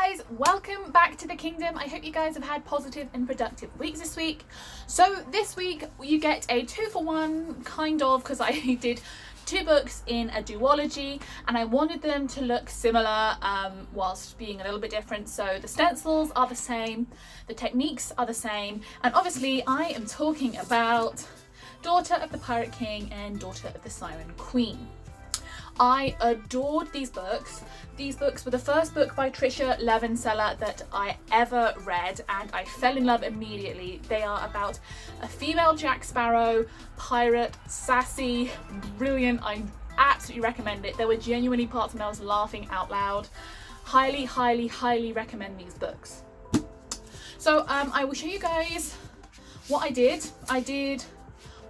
guys, welcome back to the kingdom. I hope you guys have had positive and productive weeks this week. So this week you get a 2-for-1 kind of, because I did 2 books in a duology and I wanted them to look similar whilst being a little bit different. So the stencils are the same, the techniques are the same, and obviously I am talking about Daughter of the Pirate King and Daughter of the Siren Queen. I adored these books. These books were the first book by Tricia Levenseller that I ever read, and I fell in love immediately. They are about a female Jack Sparrow, pirate, sassy, brilliant. I absolutely recommend it. There were genuinely parts when I was laughing out loud. Highly, highly, highly recommend these books. So I will show you guys what I did. I did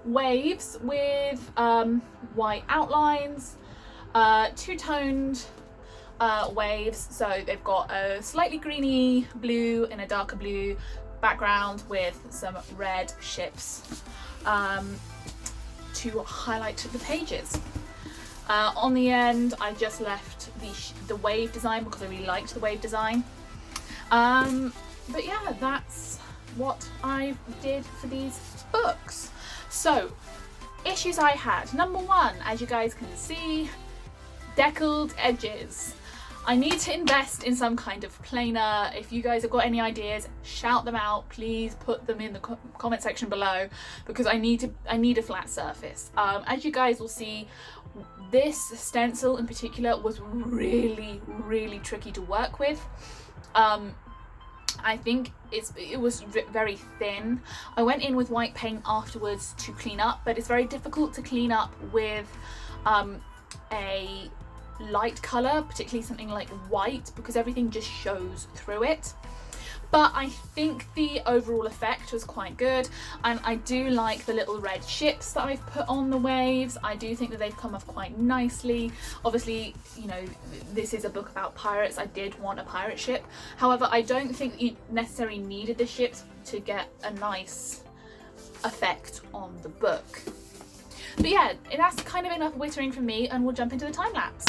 waves with white outlines, two-toned waves, so they've got a slightly greeny blue and a darker blue background with some red ships to highlight the pages. On the end I just left the wave design because I really liked the wave design. But yeah, that's what I did for these books. So issues I had. Number 1, as you guys can see, deckled edges. I need to invest in some kind of planer. If you guys have got any ideas, shout them out. Please put them in the comment section below because I need a flat surface. As you guys will see, this stencil in particular was really tricky to work with. I think it was very thin. I went in with white paint afterwards to clean up, but it's very difficult to clean up with a light colour, particularly something like white, because everything just shows through it. But I think the overall effect was quite good, and I do like the little red ships that I've put on the waves. I do think that they've come off quite nicely. Obviously, you know, this is a book about pirates. I did want a pirate ship. However, I don't think you necessarily needed the ships to get a nice effect on the book. But yeah, that's kind of enough wittering from me, and we'll jump into the time lapse.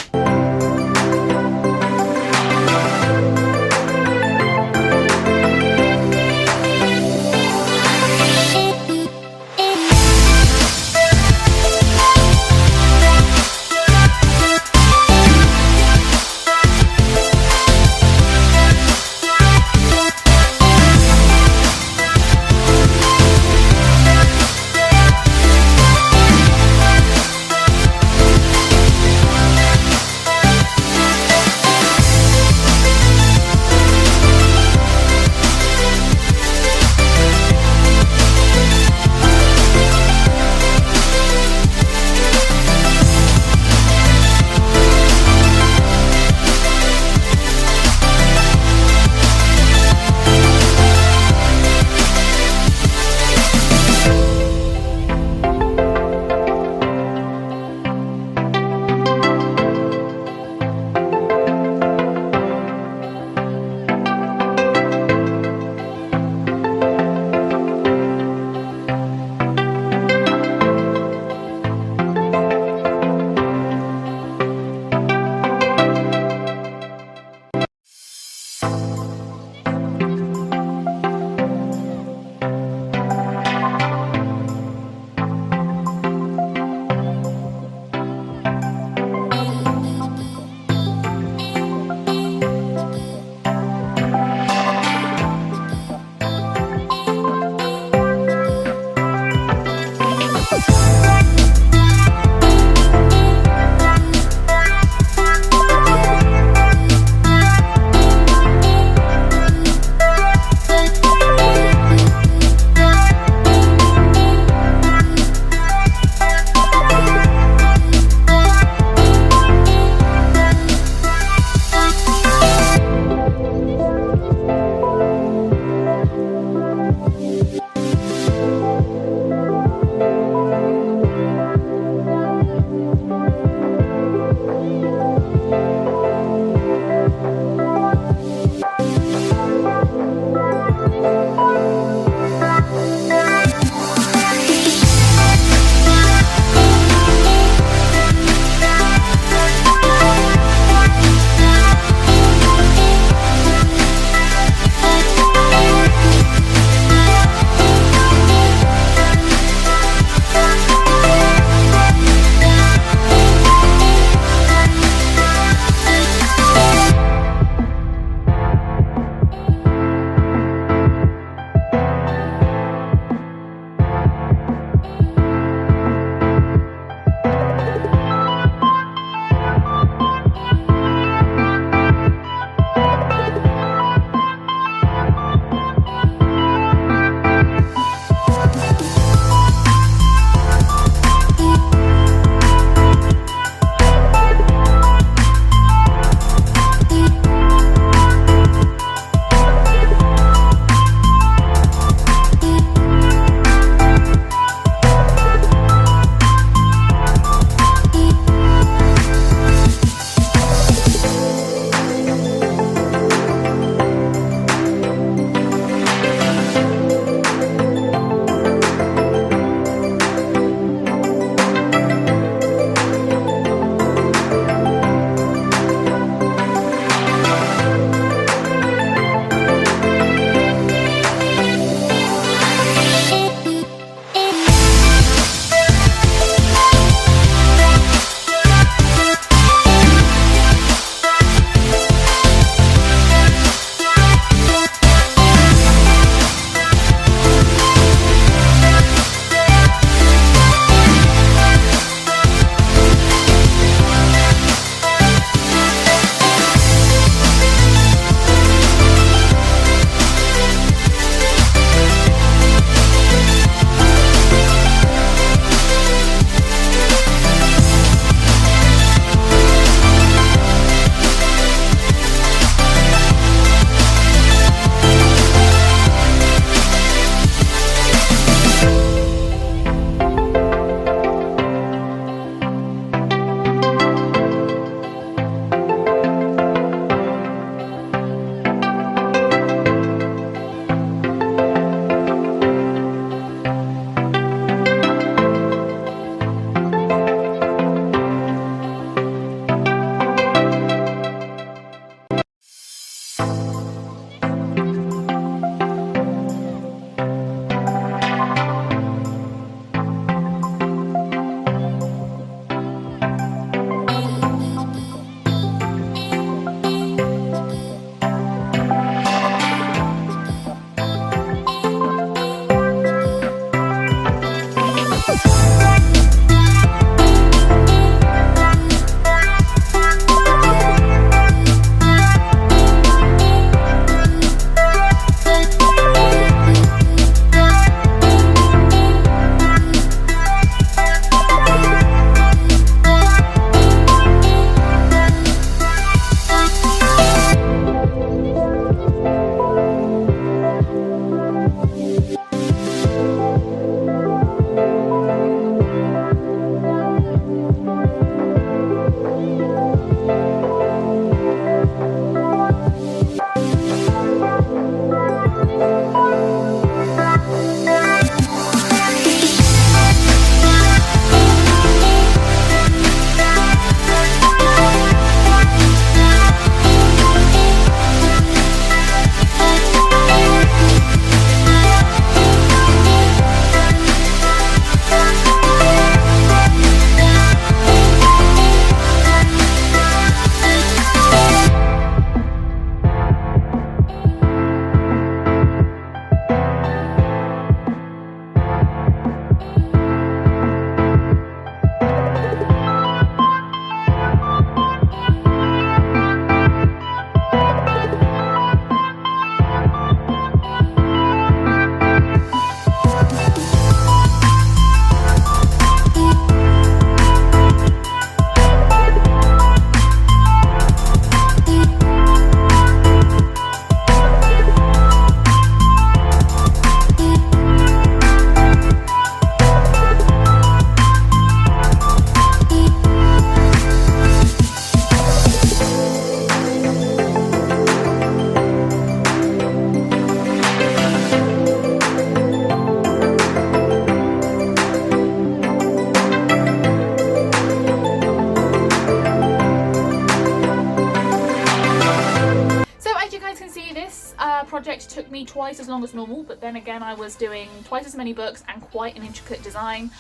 this project took me twice as long as normal, but then again I was doing twice as many books and quite an intricate design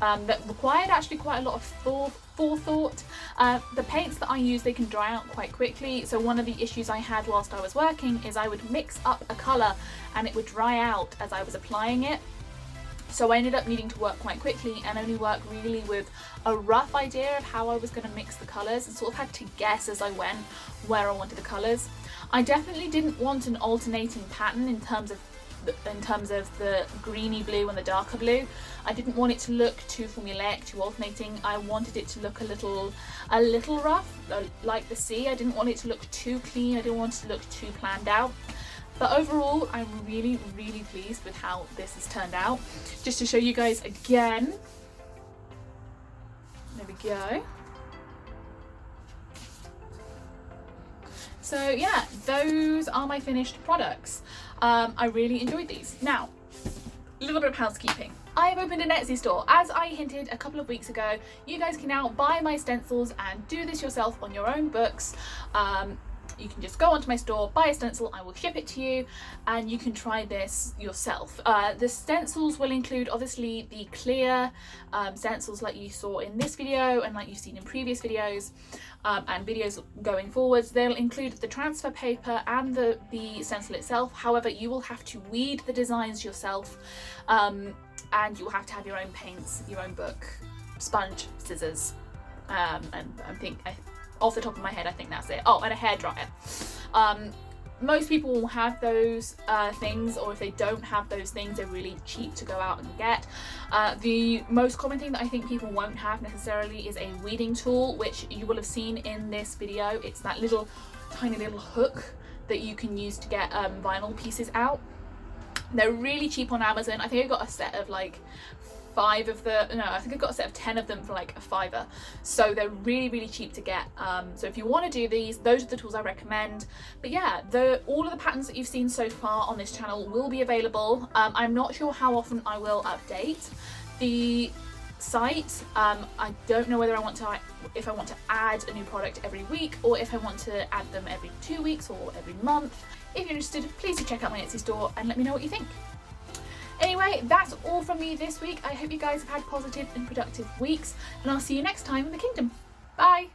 that required actually quite a lot of forethought. The paints that I use, they can dry out quite quickly, so one of the issues I had whilst I was working is I would mix up a colour and it would dry out as I was applying it. So I ended up needing to work quite quickly and only work really with a rough idea of how I was going to mix the colours, and sort of had to guess as I went where I wanted the colours. I definitely didn't want an alternating pattern in terms of the greeny blue and the darker blue. I didn't want it to look too formulaic, too alternating. I wanted it to look a little rough, like the sea. I didn't want it to look too clean. I didn't want it to look too planned out. But overall, I'm really, really pleased with how this has turned out. Just to show you guys again. There we go. So yeah, those are my finished products. I really enjoyed these. Now, a little bit of housekeeping. I've opened an Etsy store. As I hinted a couple of weeks ago, you guys can now buy my stencils and do this yourself on your own books. You can just go onto my store, buy a stencil, I will ship it to you, and you can try this yourself. The stencils will include obviously the clear stencils like you saw in this video and like you've seen in previous videos and videos going forwards. They'll include the transfer paper and the stencil itself. However, you will have to weed the designs yourself, and you will have to have your own paints, your own book, sponge, scissors, and off the top of my head, I think that's it. Oh, and a hairdryer. Most people will have those things, or if they don't have those things, they're really cheap to go out and get. The most common thing that I think people won't have necessarily is a weeding tool, which you will have seen in this video. It's that little tiny little hook that you can use to get vinyl pieces out. They're really cheap on Amazon. I think I got a set of like 5 of the, no, I think I got a set of 10 of them for like $5. So they're really, really cheap to get. So if you want to do these, those are the tools I recommend. But yeah, all of the patterns that you've seen so far on this channel will be available. I'm not sure how often I will update the site. I don't know whether if I want to add a new product every week, or if I want to add them every 2 weeks or every month. If you're interested, please do check out my Etsy store and let me know what you think. Anyway, that's all from me this week. I hope you guys have had positive and productive weeks, and I'll see you next time in the kingdom. Bye!